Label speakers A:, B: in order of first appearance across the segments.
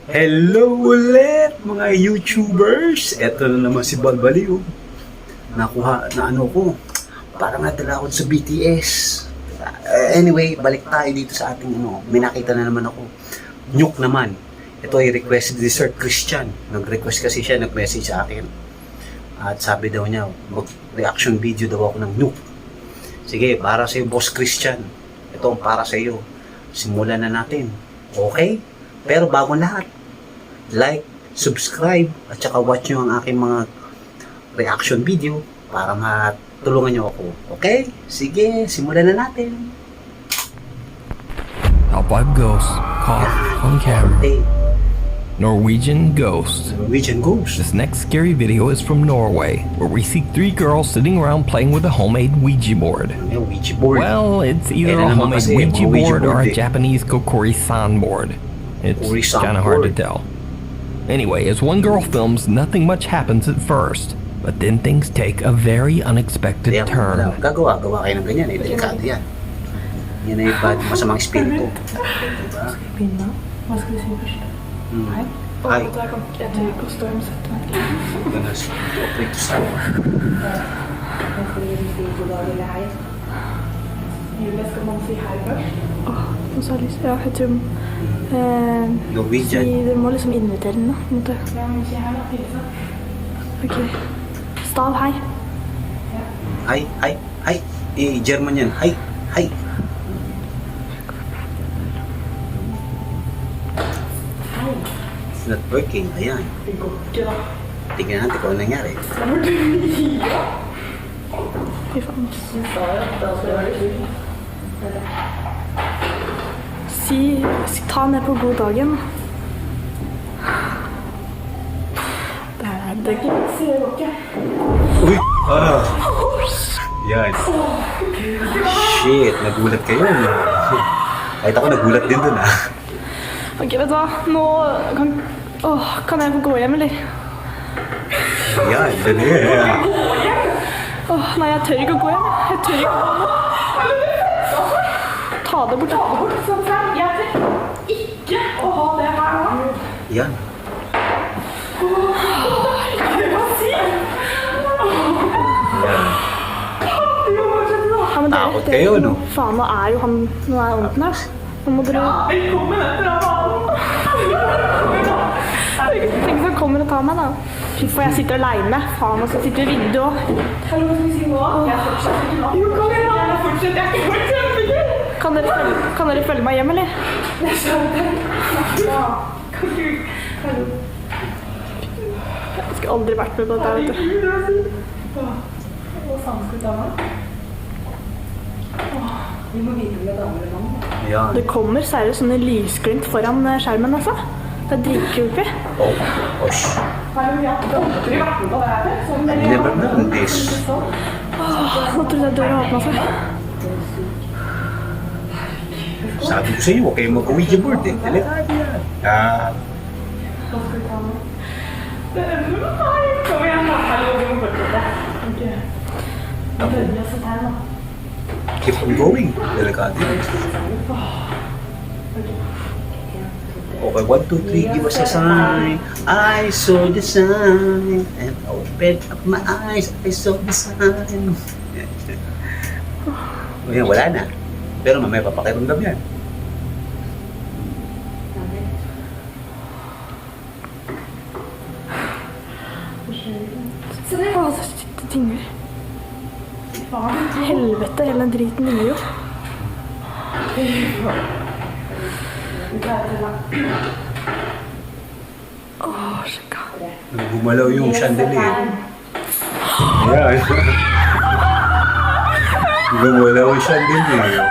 A: Hello ulit mga YouTubers! Eto na naman si Balbaliw. Nakuha na ano ko. Parang nadala ako sa BTS. Anyway, balik tayo dito sa ating ano. May nakita na naman ako. Nuke naman. Ito ay requested dessert Christian. Nag-request kasi siya, nag-message sa akin. At sabi daw niya, reaction video daw ako ng Nuke. Sige, para sa iyo, Boss Christian. Ito ang para sa iyo. Simulan na natin. Okay? Pero bago lahat, like, subscribe, at saka watch nyo ang aking mga reaction video para matulungan nyo ako. Okay? Sige, simulan na natin.
B: Top 5 ghosts caught on camera. Norwegian ghost.
A: Norwegian ghost.
B: This next scary video is from Norway, where we see 3 girls sitting around playing with a homemade Ouija board.
A: Ouija board.
B: Well, it's either a homemade Ouija board or a Japanese kokori-san board. It's kind of hard to tell. Anyway, as one girl films, nothing much happens at first, but then things take a very unexpected turn.
A: Gawa kayo ng ganyan eh, delikado yan. Yan ay masamang espiritu. Diba?
C: Hva skal vi si først? Hei.
A: Hei.
C: Jeg tør ikke å stå og sette meg.
A: Ganun, oppriktig to start.
C: Jeg får si god dag eller hei. Julie, skal man si hei først? Nå så har jeg lyst. Ja, jeg tror
A: Norwegian.
C: dere må liksom invitere den da. Ja, men ikke her da, hilse. Ok. Stav, hei.
A: Hi, hi, hi. Eh, German yan. Hi, hi. It's not working. Ayan.
C: Det går ikke da.
A: Tingnan natin kung ano nangyari.
C: Fy faen. Ta ned på god dagen. Det ser jo ikke.
A: Uy! Yan. Shit, nagulat kayo. Kahit ako nagulat din dun ah.
C: Ok, vet du hva? Nå kan jeg få gå hjem, eller?
A: Yan, den er.
C: Nei, jeg tør ikke å gå hjem. Jeg tør ikke å gå hjem. Ta det bort. Jeg tør ikke å ha det her nå.
A: Yan. Takot kayo, no?
C: Faen, nå er jo han ånden her. Nå må dere... Velkommen etter av faen! Tenk så kommer og tar meg da. For jeg sitter alene. Faen, og så sitter i vinduet også. Hallo, hva skal vi si nå? Jeg fortsetter ikke nå. Jo, kom igjen da! Jeg fortsetter. Kan dere følge meg hjem, eller? Jeg skulle aldri vært med på dette, vet du. Hva faen skal vi ta meg? Vi må vite om det er damer eller mann.
A: Ja.
C: Det kommer seriøst sånne lysglimt foran skjermen, altså. Det er dritkult.
A: Osh.
C: Hallo, ja. Du har aldri vært med på det her?
A: I never done this.
C: Nå trodde jeg døra åpnet seg.
A: Sabi ko sa iyo, huwag kayong mag-Ouija board eh. Delikado yan.
C: Hva skal vi ta nå? Kom igjen da. Hallo, vi må fortsette. Ok. Da prøver vi å sette her da.
A: Keep on going. Delikado yan. Okay, 1, 2, 3, give us a sign. I saw the sign and opened up my eyes. I saw the sign. Ayan, wala na. Pero mamaya papakiramdam yan.
C: Se det. Det dinger. Helvete, hele den driten dinger jo. Sjekka.
A: Gumalaw yung chandelier. Ayan. Gumalaw yung chandelier.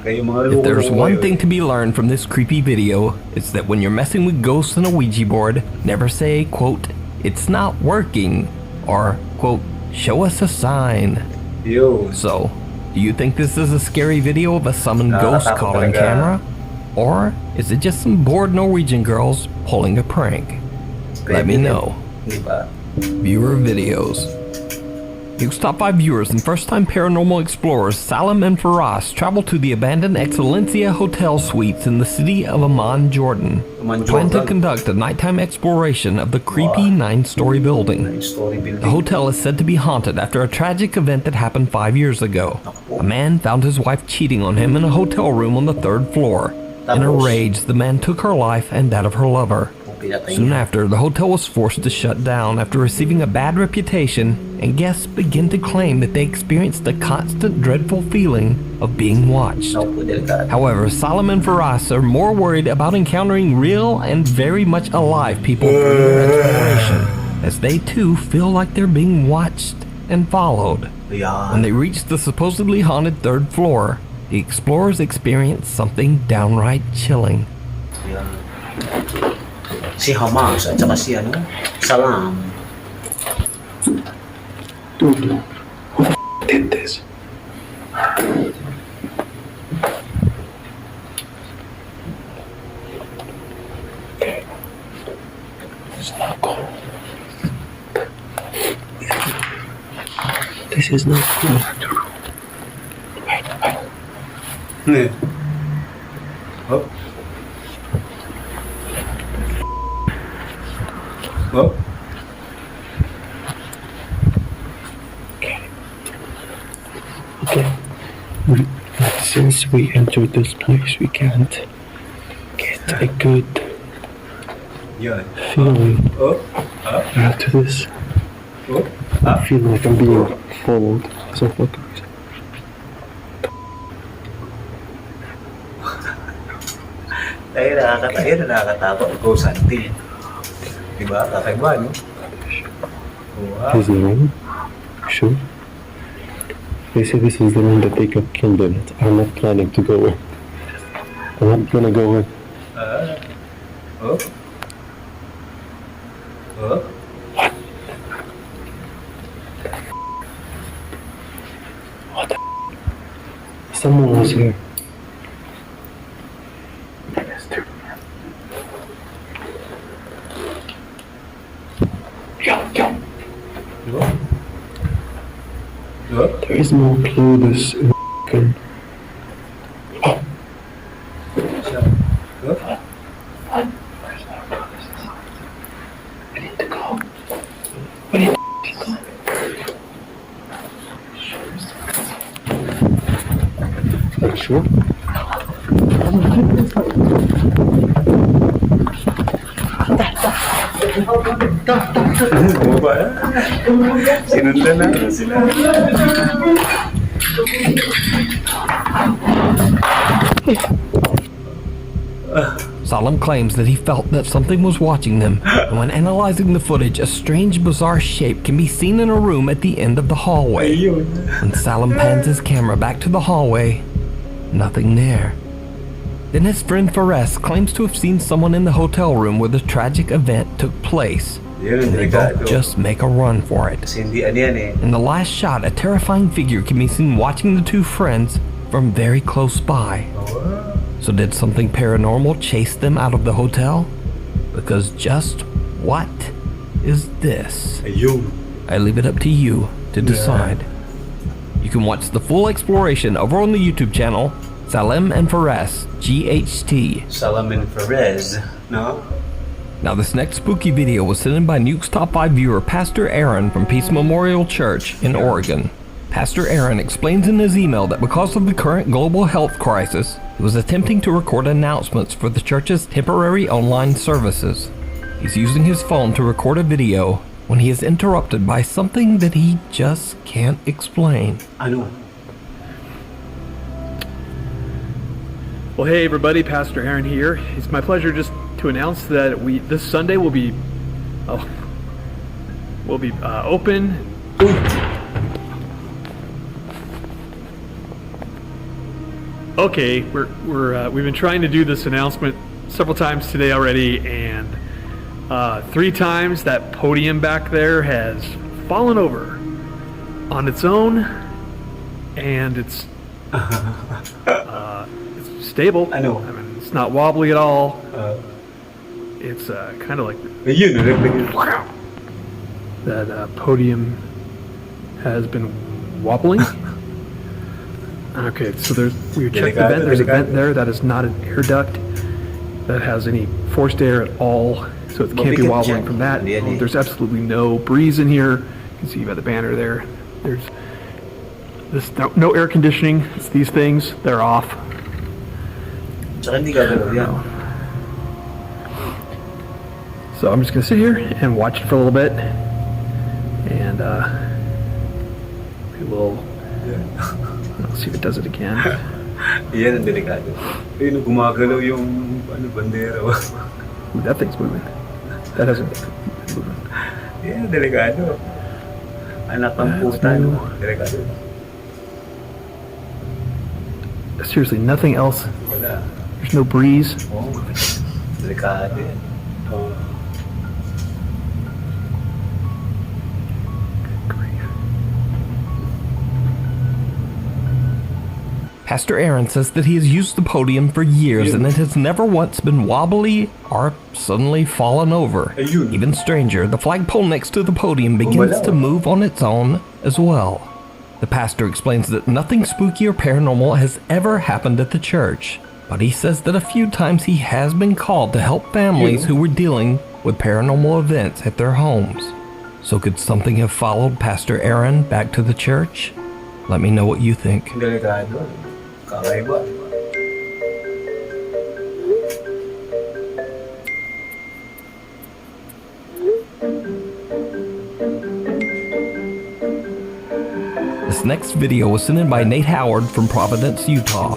B: If there's one thing to be learned from this creepy video, it's that when you're messing with ghosts on a Ouija board, never say, quote, "It's not working," or, quote, "Show us a sign."
A: Yo.
B: So, do you think this is a scary video of a summoned ghost caught on camera? Or is it just some bored Norwegian girls pulling a prank? Let me know. Viewer videos. Nukes Top 5 viewers and first-time paranormal explorers Salim and Faraz travel to the abandoned Excellencia Hotel Suites in the city of Amman, Jordan. Plan to conduct a nighttime exploration of the creepy 9-story building. The hotel is said to be haunted after a tragic event that happened 5 years ago. A man found his wife cheating on him in a hotel room on the 3rd floor. In a rage, the man took her life and that of her lover. Soon after, the hotel was forced to shut down after receiving a bad reputation, and guests began to claim that they experienced a constant dreadful feeling of being watched. However, Salim and Faraz are more worried about encountering real and very much alive people during their exploration, as they too feel like they're being watched and followed. When they reach the supposedly haunted 3rd floor, the explorers experience something downright chilling.
A: Si Hamas at saka si Salam.
D: Dude, who the did this? It's not cool. This is not cool. Wait.
A: Oh. Oh.
D: Okay. Since we entered this place, we can't get a good feeling after this. I feel like I'm being followed. So fucking.
A: Tayo nakakatakot. Ghost hunting. Diba? Kakaiba, no?
D: His name? Sure. They say this is the room that they got killed in. I'm not planning to go in. I'm not gonna go in.
A: Oh? Oh?
D: What? What the Someone was here. There is more clothes in the Oh. We need to go. We need to go. Are you sure?
A: Sinundan na sila.
B: Salim claims that he felt that something was watching them, and when analyzing the footage, a strange, bizarre shape can be seen in a room at the end of the hallway. When Salim pans his camera back to the hallway, nothing there. Then his friend Faraz claims to have seen someone in the hotel room where the tragic event took place. And they both just make a run for it. In the last shot, a terrifying figure can be seen watching the two friends from very close by. So did something paranormal chase them out of the hotel? Because just what is this? I leave it up to you to decide. You can watch the full exploration over on the YouTube channel, Salim and Faraz, GHT.
A: Salim and Faraz, no?
B: Now this next spooky video was sent in by Nukes Top 5 viewer Pastor Aaron from Peace Memorial Church in Oregon. Pastor Aaron explains in his email that because of the current global health crisis, he was attempting to record announcements for the church's temporary online services. He's using his phone to record a video when he is interrupted by something that he just can't explain.
A: Ano?
E: Well, hey everybody, Pastor Aaron here. It's my pleasure just to announce that this Sunday will be open. Okay, we've been trying to do this announcement several times today already, and 3 times that podium back there has fallen over on its own, and it's stable.
A: I know.
E: I mean, it's not wobbly at all. It's kind of like that podium has been wobbling. Okay, so we checked the vent. There's a vent there that is not an air duct that has any forced air at all, so it can't be wobbling from that. There's absolutely no breeze in here. You can see by the banner there. There's no air conditioning. It's these things. They're off. So I'm just gonna sit here and watch it for a little bit, and we will. I'll see if it does it again.
A: Yan ang delikado. Ayun, gumagalaw yung bandera.
E: Ooh, that thing's moving. That hasn't been moving.
A: Yan, delikado. Anak ng puta, no? Delikado.
E: Seriously, nothing else.
A: Wala.
E: There's no breeze.
A: Oh, delikado yan. Oh.
B: Pastor Aaron says that he has used the podium for years and it has never once been wobbly or suddenly fallen over. Even stranger, the flagpole next to the podium begins to move on its own as well. The pastor explains that nothing spooky or paranormal has ever happened at the church, but he says that a few times he has been called to help families who were dealing with paranormal events at their homes. So could something have followed Pastor Aaron back to the church? Let me know what you think.
A: Delikado. Kakaibang.
B: This next video was sent in by Nate Howard from Providence, Utah.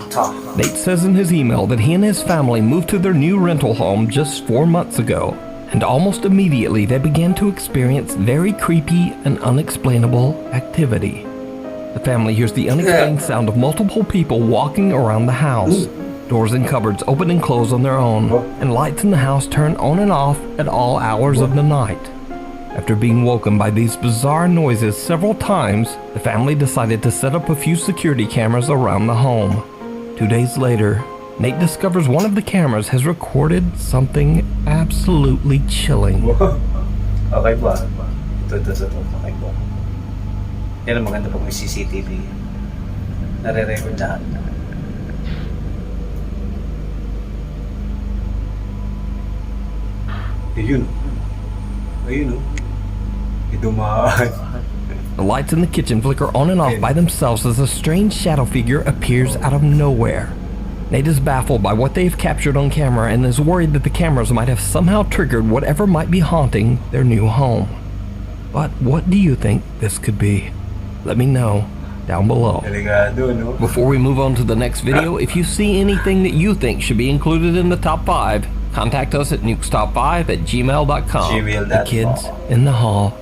B: Nate says in his email that he and his family moved to their new rental home just 4 months ago, and almost immediately they began to experience very creepy and unexplainable activity. The family hears the unexplained sound of multiple people walking around the house. Doors and cupboards open and close on their own, and lights in the house turn on and off at all hours of the night. After being woken by these bizarre noises several times, the family decided to set up a few security cameras around the home. 2 days later, Nate discovers one of the cameras has recorded something absolutely chilling.
A: Okay ba? Ito. Okay ba? Yan ang maganda pag may CCTV. Nare-record lahat. Ayun. Ayun, oh. Idumaan.
B: The lights in the kitchen flicker on and off by themselves as a strange shadow figure appears out of nowhere. Nate is baffled by what they've captured on camera and is worried that the cameras might have somehow triggered whatever might be haunting their new home. But what do you think this could be? Let me know down below.
A: Delikado, no?
B: Before we move on to the next video, if you see anything that you think should be included in the top 5, contact us at nukestop5@gmail.com. The kids in the hall.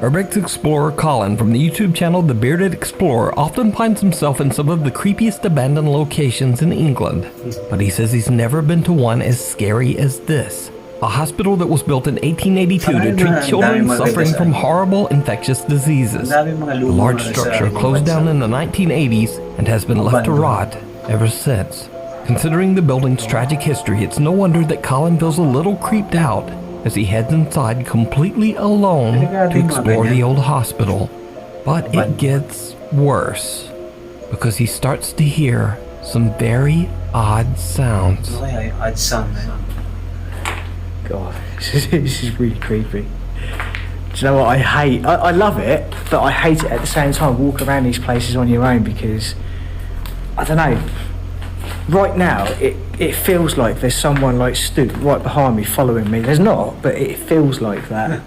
B: Urbex Explorer Colin from the YouTube channel The Bearded Explorer often finds himself in some of the creepiest abandoned locations in England, but he says he's never been to one as scary as this. A hospital that was built in 1882 to treat children suffering from horrible infectious diseases. The large structure closed down in the 1980s and has been left to rot ever since. Considering the building's tragic history, it's no wonder that Colin feels a little creeped out as he heads inside completely alone to explore the old hospital. But it gets worse, because he starts to hear some very odd sounds.
A: Odd sound, man.
F: God, this is really creepy. Do you know what I hate? I love it, but I hate it at the same time. Walk around these places on your own because, I don't know, right now it feels like there's someone like stood right behind me following me. There's not, but it feels like that.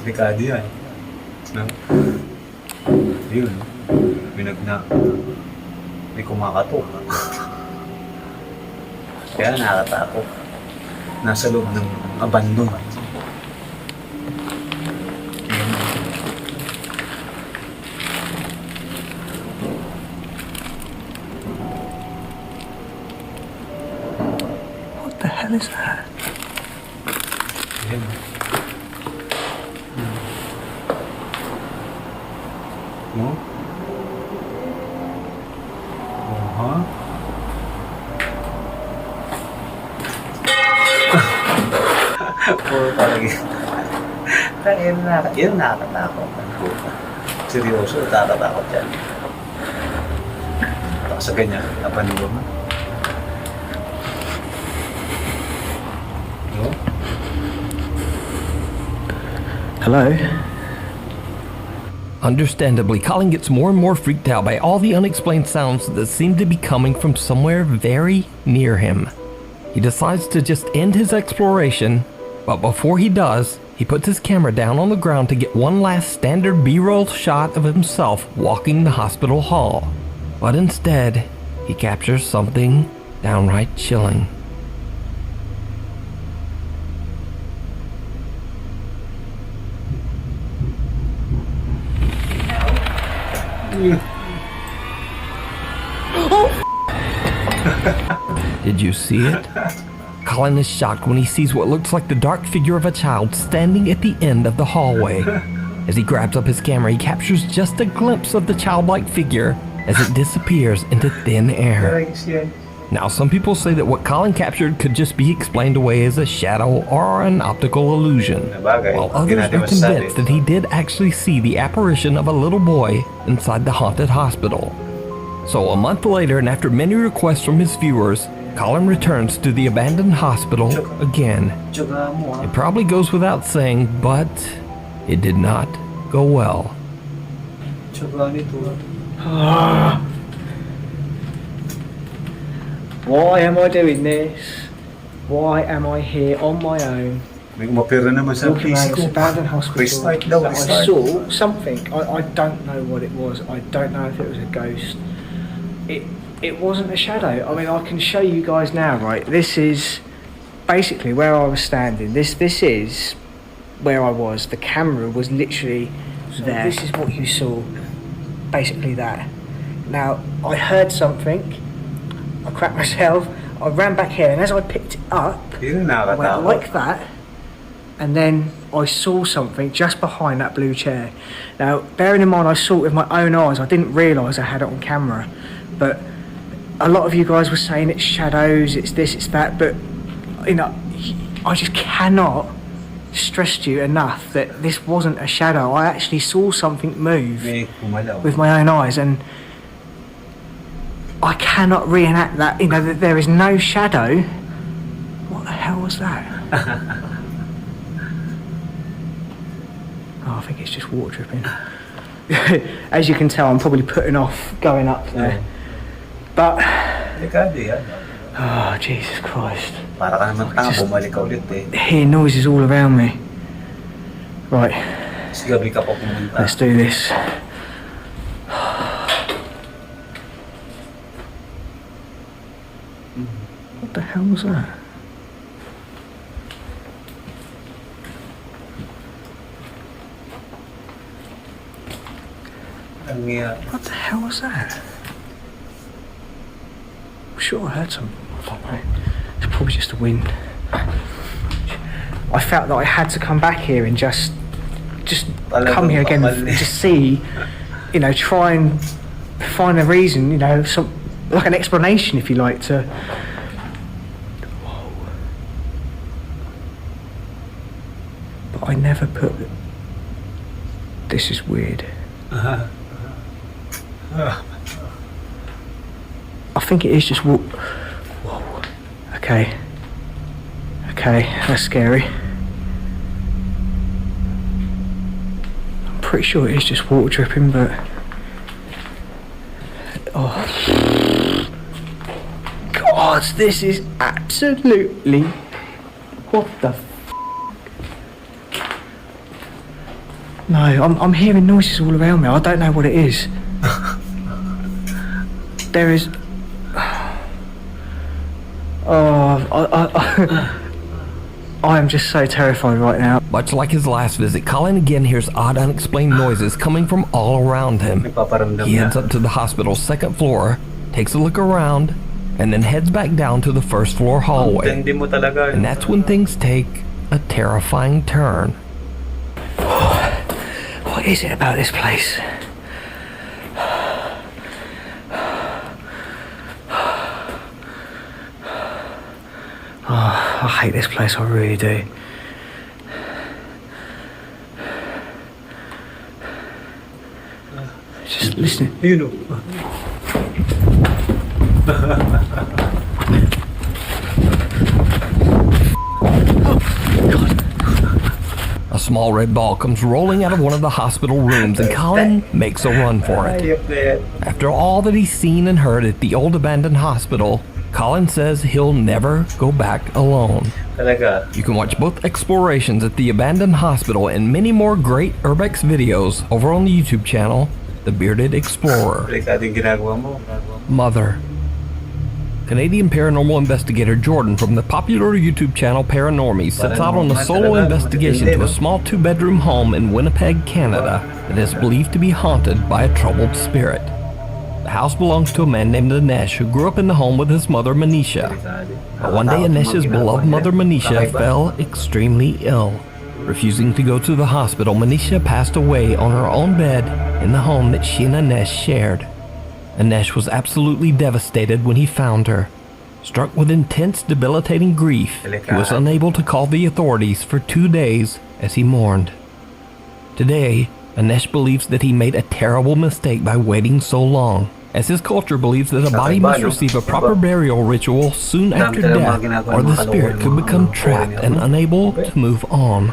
A: Delikado yan. No? Yun. May kumakatok. Kaya nakakatakot. Nasa loob ng abandon.
F: What the hell is that?
A: Ayan. No? Uh-huh. Puro talaga. Kaya yun nakakatakot. Seryoso, tatatakot yan. Tapos sa ganyan, napanigo mo. No?
F: Hello?
B: Understandably, Colin gets more and more freaked out by all the unexplained sounds that seem to be coming from somewhere very near him. He decides to just end his exploration, but before he does, he puts his camera down on the ground to get one last standard B-roll shot of himself walking the hospital hall. But instead, he captures something downright chilling. Did you see it? Colin is shocked when he sees what looks like the dark figure of a child standing at the end of the hallway. As he grabs up his camera, he captures just a glimpse of the childlike figure as it disappears into thin air. Now, some people say that what Colin captured could just be explained away as a shadow or an optical illusion, while others are convinced that he did actually see the apparition of a little boy inside the haunted hospital. So a month later, and after many requests from his viewers, Colin returns to the abandoned hospital again. It probably goes without saying, but it did not go well.
F: Why am I doing this? Why am I here on my own?
A: Walking around
F: This abandoned hospital that I saw something. I don't know what it was. I don't know if it was a ghost. It wasn't a shadow. I mean, I can show you guys now, right? This is basically where I was standing. This is where I was. The camera was literally there. This is what you saw. Basically that. Now, I heard something. I cracked myself. I ran back here, and as I picked it up, I went like that, and then I saw something just behind that blue chair. Now, bearing in mind I saw it with my own eyes, I didn't realise I had it on camera, but a lot of you guys were saying it's shadows, it's this, it's that, but you know, I just cannot stress to you enough that this wasn't a shadow. I actually saw something move with my own eyes, and I cannot reenact that. You know, that there is no shadow. What the hell was that? Oh, I think it's just water dripping. As you can tell, I'm probably putting off going up there. But oh, Jesus Christ. Hear noises all around me. Right. Let's do this. What the hell was that? What the hell was that? I'm sure I heard something. I don't know. It's probably just the wind. I felt that I had to come back here and just come here again and just see, you know, try and find a reason, you know, some like an explanation, if you like, to. Whoa. But I never put. This is weird. I think it is just Whoa. Okay. Okay, that's scary. I'm pretty sure it is just water dripping, but oh God, this is absolutely what the No, I'm hearing noises all around me. I don't know what it is. There is. I am just so terrified right now.
B: Much like his last visit, Colin again hears odd, unexplained noises coming from all around him. He heads up to the hospital's second floor, takes a look around, and then heads back down to the first floor hallway. And that's when things take a terrifying turn.
F: What is it about this place? Oh, I hate this place, I really do. Listening.
A: Ayun o.
B: A small red ball comes rolling out of one of the hospital rooms and Colin makes a run for it.
A: Ayop na yan.
B: After all that he's seen and heard at the old abandoned hospital, Colin says he'll never go back alone.
A: Talaga.
B: You can watch both explorations at the abandoned hospital and many more great Urbex videos over on the YouTube channel, The Bearded Explorer.
A: Delikado yung ginagawa mo.
B: Mother. Canadian paranormal investigator Jordan from the popular YouTube channel Paranormies sets out on a solo investigation to a small 2-bedroom home in Winnipeg, Canada that is believed to be haunted by a troubled spirit. The house belongs to a man named Anesh who grew up in the home with his mother Manisha. But one day Anesh's beloved mother Manisha fell extremely ill. Refusing to go to the hospital, Manisha passed away on her own bed in the home that she and Anesh shared. Anesh was absolutely devastated when he found her. Struck with intense, debilitating grief, he was unable to call the authorities for 2 days as he mourned. Today, Anesh believes that he made a terrible mistake by waiting so long, as his culture believes that a body must receive a proper burial ritual soon after death, or the spirit could become trapped and unable to move on.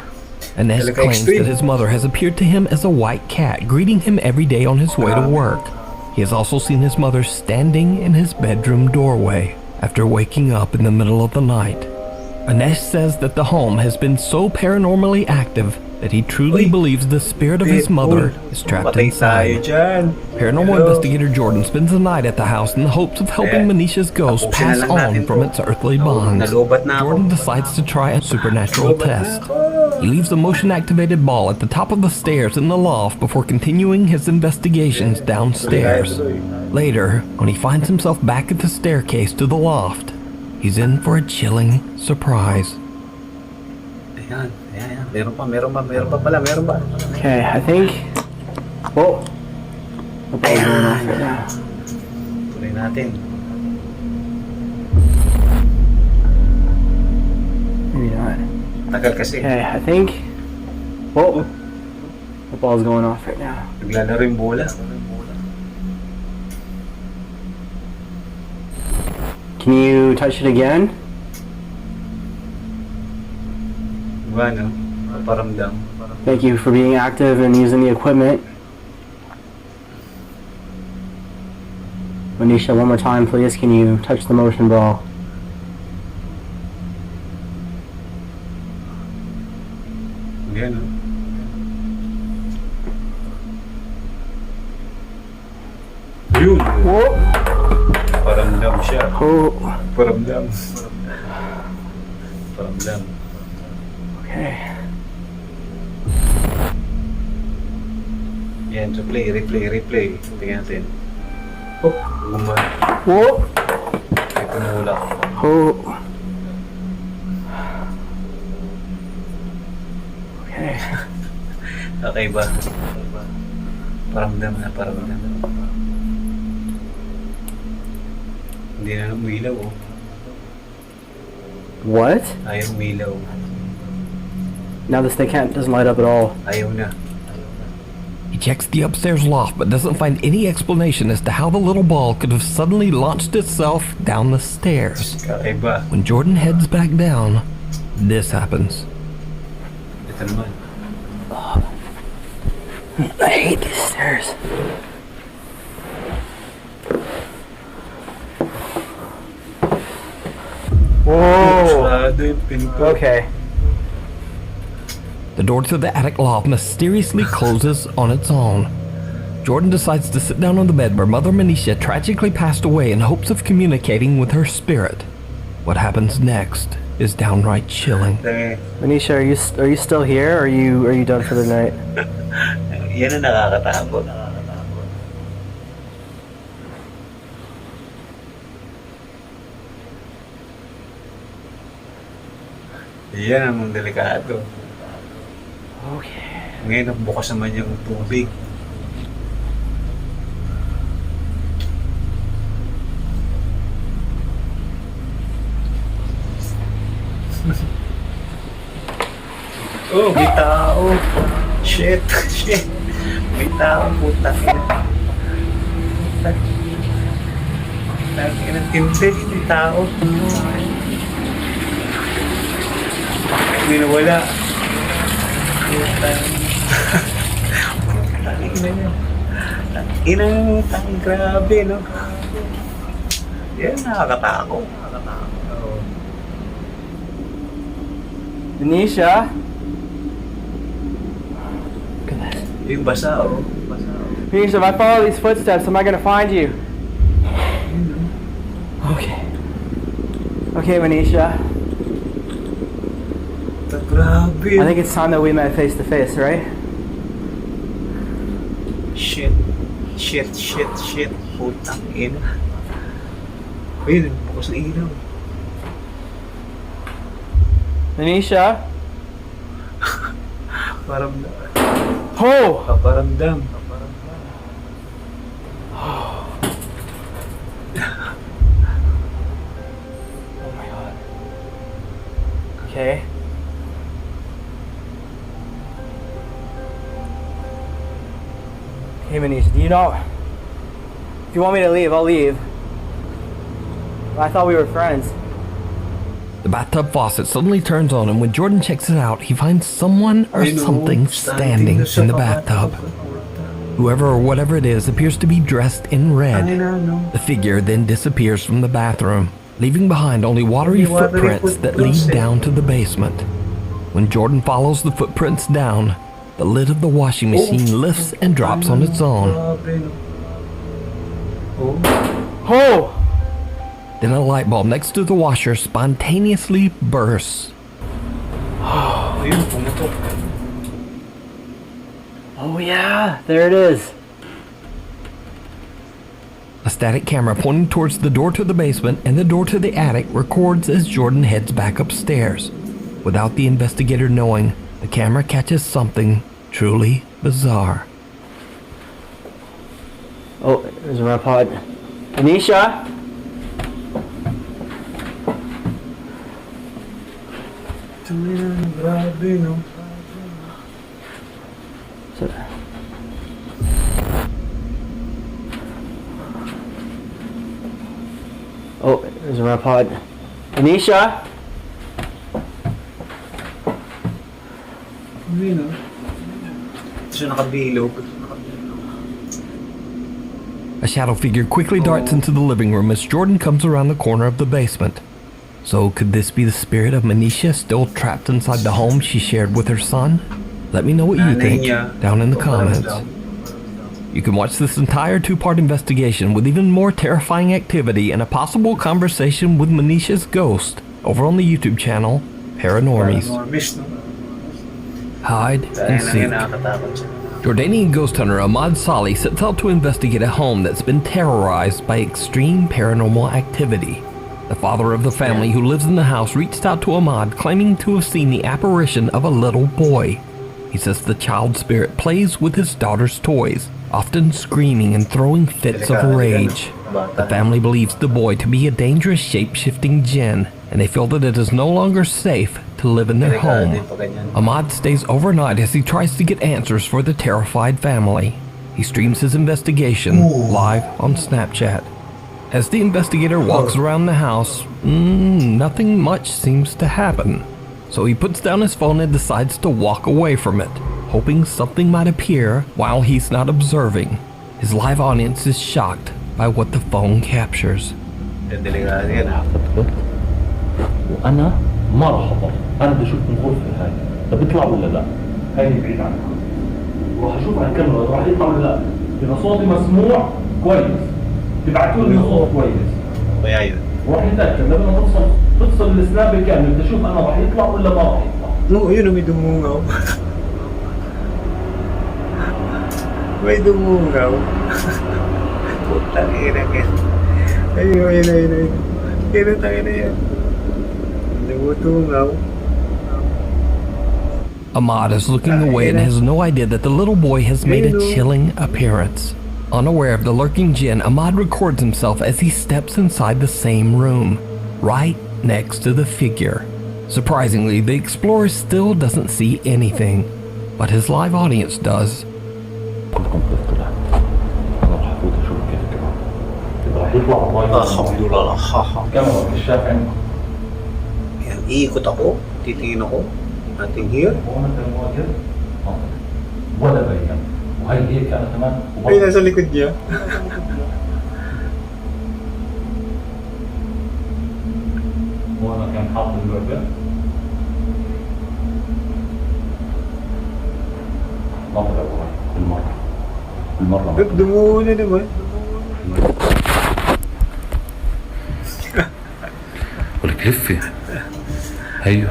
B: Anesh claims that his mother has appeared to him as a white cat, greeting him every day on his way to work. He has also seen his mother standing in his bedroom doorway after waking up in the middle of the night. Anesh says that the home has been so paranormally active that he truly believes the spirit of his mother is trapped inside. Paranormal investigator Jordan spends the night at the house in the hopes of helping Manisha's ghost pass on from its earthly bonds. Jordan decides to try a supernatural test. He leaves a motion-activated ball at the top of the stairs in the loft before continuing his investigations downstairs. Later, when he finds himself back at the staircase to the loft, he's in for a chilling surprise.
A: Ayan. Meron pa pala.
F: Okay, I think. Whoa. The ball's going off right now.
A: Tuloy natin.
F: Maybe not.
A: Tagal kasi.
F: Okay, I think. Whoa. The ball's going off right now.
A: Naglalaro yung bola.
F: Can you touch it again?
A: Diba, no? Paparamdam.
F: Thank you for being active and using the equipment. Manisha, one more time, please. Can you touch the motion ball?
A: Yan, no? Yun!
F: Whoa.
A: Paramdam siya.
F: Oh.
A: Paramdam.
F: Okay.
A: Yan, replay. Tingnan natin. Oh, gumana.
F: Whoa.
A: Ito na wala.
F: Oh. Okay.
A: Kakaiba. Paramdam. Hindi na umilaw, oh.
F: What?
A: Ayaw umilaw.
F: Now this thing doesn't light up at all.
A: Ayaw na.
B: He checks the upstairs loft but doesn't find any explanation as to how the little ball could have suddenly launched itself down the stairs.
A: Kakaiba.
B: When Jordan heads back down, this happens.
A: Ito naman.
F: I hate these stairs. Whoa.
A: Sarado yung pinto.
F: Okay.
B: The door to the attic loft mysteriously closes on its own. Jordan decides to sit down on the bed where Mother Manisha tragically passed away in hopes of communicating with her spirit. What happens next is downright chilling.
F: Manisha, are you still here? Or are you done for the night?
A: Yan ang nakakatakot. Yan ang delikado.
F: Okay.
A: Ngayon, bukas naman yung tubig. Oh, may tao. Shit. May tao, puta. Tindi yung tao. Hindi na wala. Inang grabe, no? Yan, nakakatakot.
F: Denisha?
A: Yung basa, oh.
F: Denisha, if I follow these footsteps, am I gonna find you? Okay. Okay, Manisha.
A: Grabe.
F: I think it's time that we met face to face, right?
A: Shit. Putang ina. Ayun, bukas na ilaw.
F: Manisha?
A: Paramdam.
F: Oh!
A: Paparamdam.
F: Oh my god. Okay. Hey Manisha, do you know... If you want me to leave, I'll leave. I thought we were friends.
B: The bathtub faucet suddenly turns on, and when Jordan checks it out, he finds someone or something standing in the bathtub. Whoever or whatever it is appears to be dressed in red. The figure then disappears from the bathroom, leaving behind only watery footprints that lead down to the basement. When Jordan follows the footprints down, the lid of the washing machine lifts and drops on its own.
F: Oh!
B: Then a light bulb next to the washer spontaneously bursts.
F: Oh yeah, there it is.
B: A static camera pointing towards the door to the basement and the door to the attic records as Jordan heads back upstairs. Without the investigator knowing, the camera catches something truly bizarre.
F: Oh, there's my pod. Anisha?
A: Grabe, no?
F: Oh, there's my pod. Anisha?
A: Hindi, no? Ito siya nakabilog.
B: A shadow figure quickly darts into the living room as Jordan comes around the corner of the basement. So could this be the spirit of Manisha still trapped inside the home she shared with her son? Let me know what you think down in the comments. You can watch this entire 2-part investigation with even more terrifying activity and a possible conversation with Manisha's ghost over on the YouTube channel Paranormies. Hide and seek. Jordanian ghost hunter Ahmad Saleh sets out to investigate a home that's been terrorized by extreme paranormal activity. The father of the family who lives in the house reached out to Ahmad claiming to have seen the apparition of a little boy. He says the child spirit plays with his daughter's toys, often screaming and throwing fits of rage. The family believes the boy to be a dangerous shape-shifting jinn, and they feel that it is no longer safe to live in their home. Ahmad stays overnight as he tries to get answers for the terrified family. He streams his investigation live on Snapchat. As the investigator walks around the house, nothing much seems to happen. So he puts down his phone and decides to walk away from it, hoping something might appear while he's not observing. His live audience is shocked by what the phone captures.
G: وأنا ما راح أطلع، أنا بدي أشوف من الغرفة هاي، طب بيطلع ولا لا؟ هاي بعيد عنها. وراح أشوف على الكاميرا راح يطلع ولا لا؟ إذا صوتي مسموع كويس، تبعتوا لي صوت كويس. وراح نتأكد لما تفصل السناب بالكامل بدي أشوف أنا راح يطلع ولا ما راح يطلع.
A: No, yun may dumungaw. May dumungaw. Putang ina yan. Ayun. Ayun tayo na yan. Dumungaw.
B: Ahmad is looking away and has no idea that the little boy has made a chilling appearance. Unaware of the lurking jinn, Ahmad records himself as he steps inside the same room, right next to the figure. Surprisingly, the explorer still doesn't see anything, but his live audience does.
G: كلكم بتطلع. أنا راح أفوت أشوف كيف كمان. يطلع ضايع.
A: Alhamdulillah.
G: كاميرا الكشاف عندك.
A: Yan, iikot ako. Titingin ako. Nothing here.
G: هون انت مواجه ولا بين وهي هيك انا كمان
A: Ay, nasa likod niya.
G: وانا كان حاط اللعبه ما طلع بالمره
A: Dumuna naman.
G: ولك لفي هيو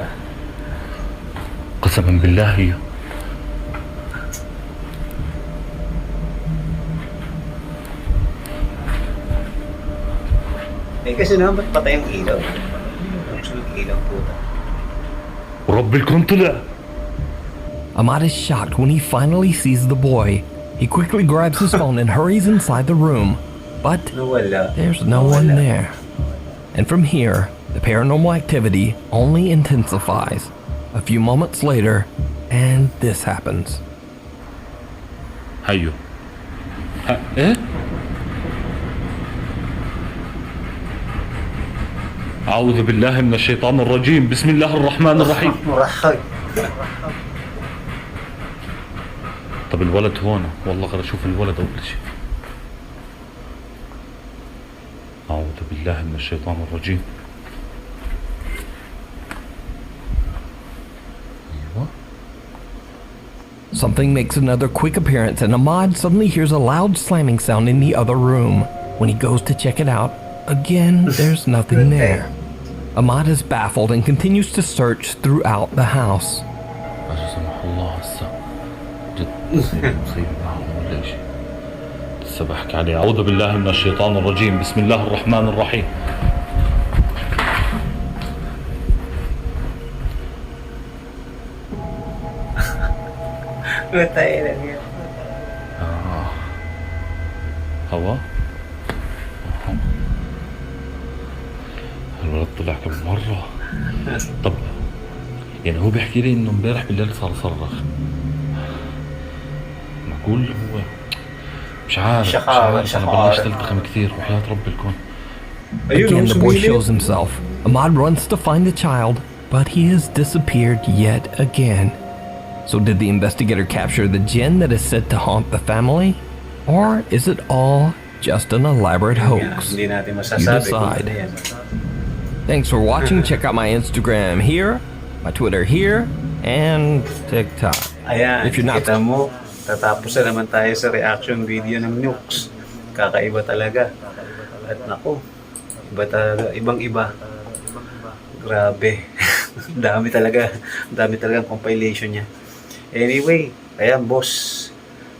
G: قسما بالله هي
A: Eh, kasi naman, ba't patay ang ilaw? Gusto ng ilaw, puta.
G: ورب الكون طلع.
B: Ahmad is shocked when he finally sees the boy. He quickly grabs his phone and hurries inside the room. But
A: Nawala.
B: there's no one there. And from here, the paranormal activity only intensifies. A few moments later, and this happens.
G: هيو ايه أعوذ بالله من الشيطان الرجيم بسم الله الرحمن الرحيم.
A: Murahay.
G: طب الولد هون والله غير اشوف الولد اول شيء. أعوذ بالله من الشيطان الرجيم. أيوة.
B: Something makes another quick appearance, and Ahmad suddenly hears a loud slamming sound in the other room. When he goes to check it out, again, there's nothing there. Ahmad is baffled and continues to search throughout the house.
G: لا سمح الله هسه جد مصيبة معهم ولا شيء. هسه بحكي عليه أعوذ بالله من الشيطان الرجيم بسم الله الرحمن الرحيم.
A: Patay lang yan.
G: هوا الولد طلع كم مرة. طب يعني هو بيحكي لي انه امبارح بالليل صار صرخ. معقول هو مش عارف انا بلشت التخم كثير وحياة رب الكون.
B: Again, the boy shows himself. Ahmad runs to find the child, but he has disappeared yet again. So did the investigator capture the jinn that is said to haunt the family? Or is it all just an elaborate hoax?
A: Hindi natin
B: You
A: masasabi kung
B: decide.
A: ano yan.
B: Thanks for watching. Check out my Instagram here, my Twitter here, and TikTok.
A: Ayan,
B: If you're not-
A: kita mo, tatapos na naman tayo sa reaction video ng Nukes. Kakaiba talaga. At nako, iba talaga, ibang-iba. Grabe. Dami talagang compilation niya. Anyway, ayan boss,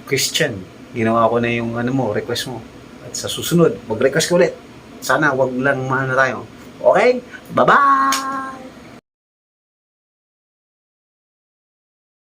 A: Christian, ginawa ko na yung request mo. At sa susunod, mag-request ka ulit. Sana wag lang maano tayo. Okay? Bye-bye!